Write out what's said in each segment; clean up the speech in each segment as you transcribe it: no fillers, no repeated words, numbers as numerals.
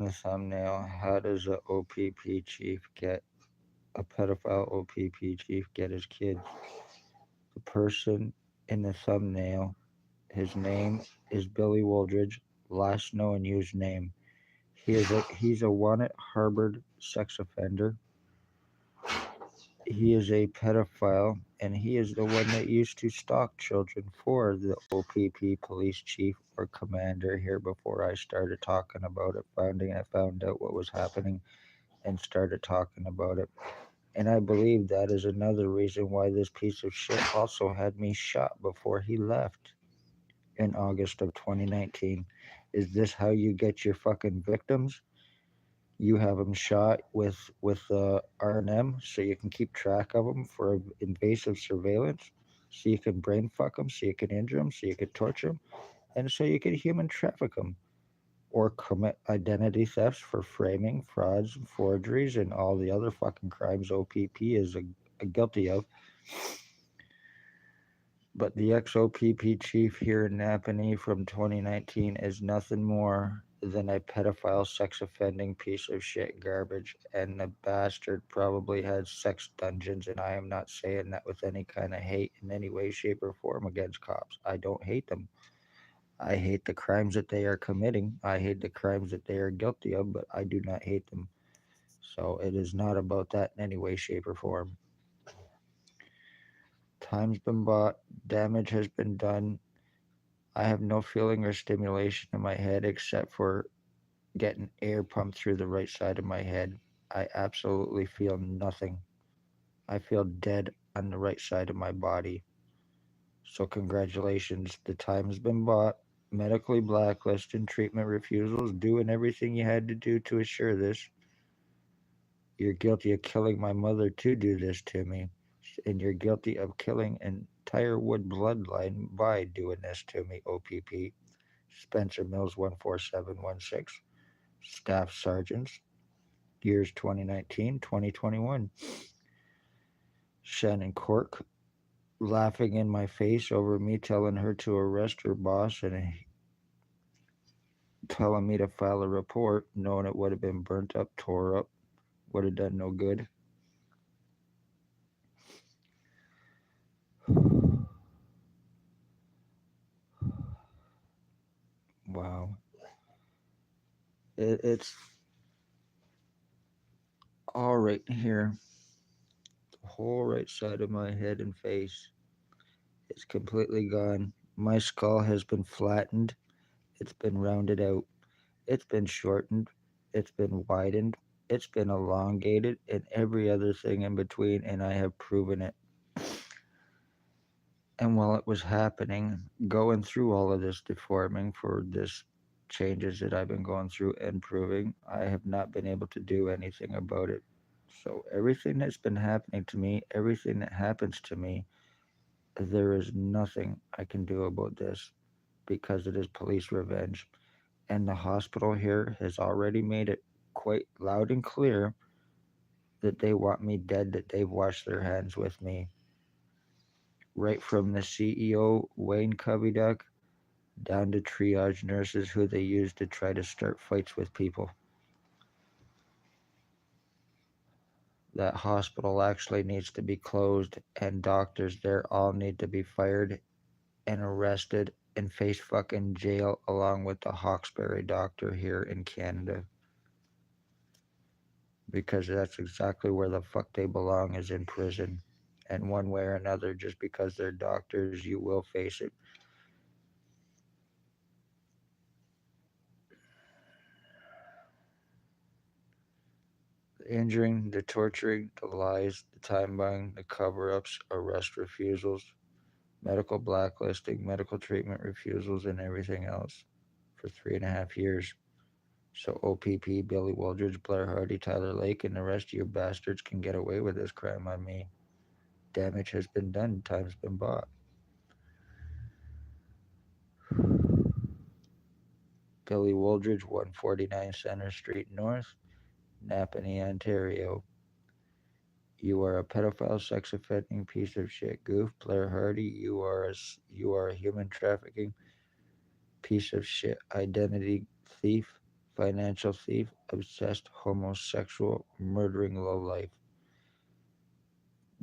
The thumbnail, how does a OPP chief get a pedophile OPP chief get his kids? The person in the thumbnail, his name is Billy Wooldridge, last known username. He's a wanted Harvard sex offender. He is a pedophile, and he is the one that used to stalk children for the OPP police chief or commander here before I started talking about it. I found out what was happening and started talking about it. And I believe that is another reason why this piece of shit also had me shot before he left in August of 2019. Is this how you get your fucking victims? You have them shot with R&M so you can keep track of them for invasive surveillance, so you can brain fuck them, so you can injure them, so you can torture them, and so you can human traffic them or commit identity thefts for framing, frauds, forgeries, and all the other fucking crimes OPP is guilty of. But the ex-OPP chief here in Napanee from 2019 is nothing more than a pedophile sex offending piece of shit garbage, and the bastard probably had sex dungeons, and I am not saying that with any kind of hate in any way, shape, or form against cops. I don't hate them. I hate the crimes that they are committing. I hate the crimes that they are guilty of, but I do not hate them. So it is not about that in any way, shape, or form. Time's been bought, damage has been done. I have no feeling or stimulation in my head except for getting air pumped through the right side of my head. I absolutely feel nothing. I feel dead on the right side of my body. So, congratulations. The time has been bought. Medically blacklisted, treatment refusals, doing everything you had to do to assure this. You're guilty of killing my mother to do this to me. And you're guilty of killing an entire Wood bloodline by doing this to me, OPP. Spencer Mills 14716. Staff Sergeants, years 2019, 2021. Shannon Cork laughing in my face over me telling her to arrest her boss and telling me to file a report, knowing it would have been burnt up, tore up, would have done no good. Wow. It's all right here. The whole right side of my head and face is completely gone. My skull has been flattened. It's been rounded out. It's been shortened, it's been widened, it's been elongated, and every other thing in between, and I have proven it. And while it was happening, going through all of this deforming for this changes that I've been going through and proving, I have not been able to do anything about it. So everything that's been happening to me, everything that happens to me, there is nothing I can do about this because it is police revenge. And the hospital here has already made it quite loud and clear that they want me dead, that they've washed their hands with me. Right from the CEO, Wayne Coveyduck, down to triage nurses who they use to try to start fights with people. That hospital actually needs to be closed, and doctors there all need to be fired and arrested and face fucking jail along with the Hawkesbury doctor here in Canada. Because that's exactly where the fuck they belong is in prison. And one way or another, just because they're doctors, you will face it. The injuring, the torturing, the lies, the time buying, the cover ups, arrest refusals, medical blacklisting, medical treatment refusals, and everything else for 3.5 years. So OPP, Billy Wooldridge, Blair Hardy, Tyler Lake, and the rest of you bastards can get away with this crime on me. Damage has been done, time's been bought. Billy Wooldridge, 149 Center Street North, Napanee, Ontario. You are a pedophile, sex offending piece of shit goof, Blair Hardy. You are a human trafficking piece of shit identity thief. financial thief, obsessed homosexual, murdering lowlife.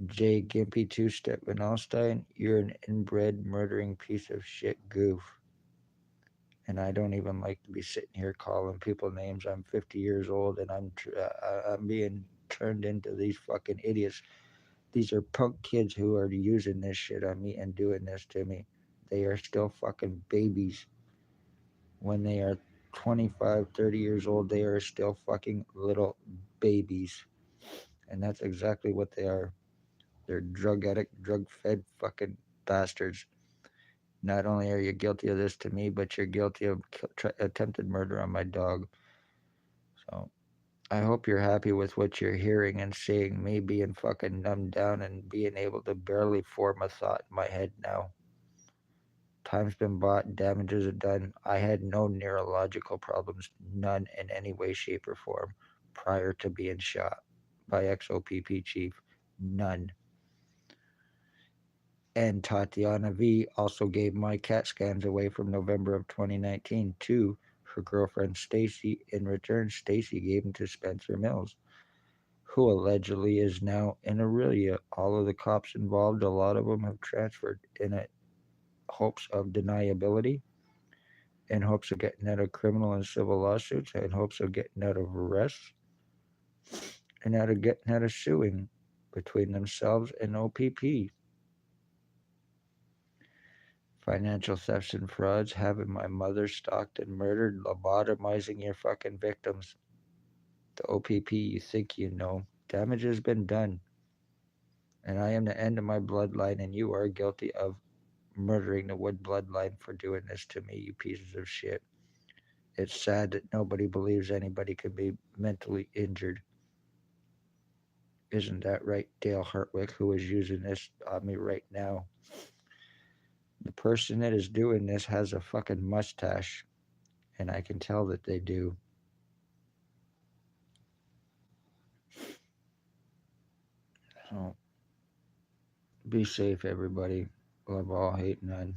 J. Gimpy Two Step Van Alstyne, you're an inbred murdering piece of shit goof. And I don't even like to be sitting here calling people names. I'm 50 years old and I'm being turned into these fucking idiots. These are punk kids who are using this shit on me and doing this to me. They are still fucking babies. When they are 25, 30 years old, they are still fucking little babies. And that's exactly what they are. They're drug addict, drug fed fucking bastards. Not only are you guilty of this to me, but you're guilty of attempted murder on my dog. So I hope you're happy with what you're hearing and seeing. Me being fucking numbed down and being able to barely form a thought in my head now. Time's been bought, damages are done. I had no neurological problems, none in any way, shape, or form, prior to being shot by XOPP chief. None. And Tatiana V also gave my CAT scans away from November of 2019 to her girlfriend Stacy. In return, Stacy gave them to Spencer Mills, who allegedly is now in Aurelia. All of the cops involved, a lot of them have transferred in hopes of deniability, in hopes of getting out of criminal and civil lawsuits, in hopes of getting out of arrests, and out of getting out of suing between themselves and OPP. Financial thefts and frauds, having my mother stalked and murdered, lobotomizing your fucking victims. The OPP, you think you know. Damage has been done. And I am the end of my bloodline, and you are guilty of murdering the Wood bloodline for doing this to me, you pieces of shit. It's sad that nobody believes anybody can be mentally injured. Isn't that right, Dale Hartwick, who is using this on me right now? The person that is doing this has a fucking mustache, and I can tell that they do. So be safe, everybody. Love all, hate none.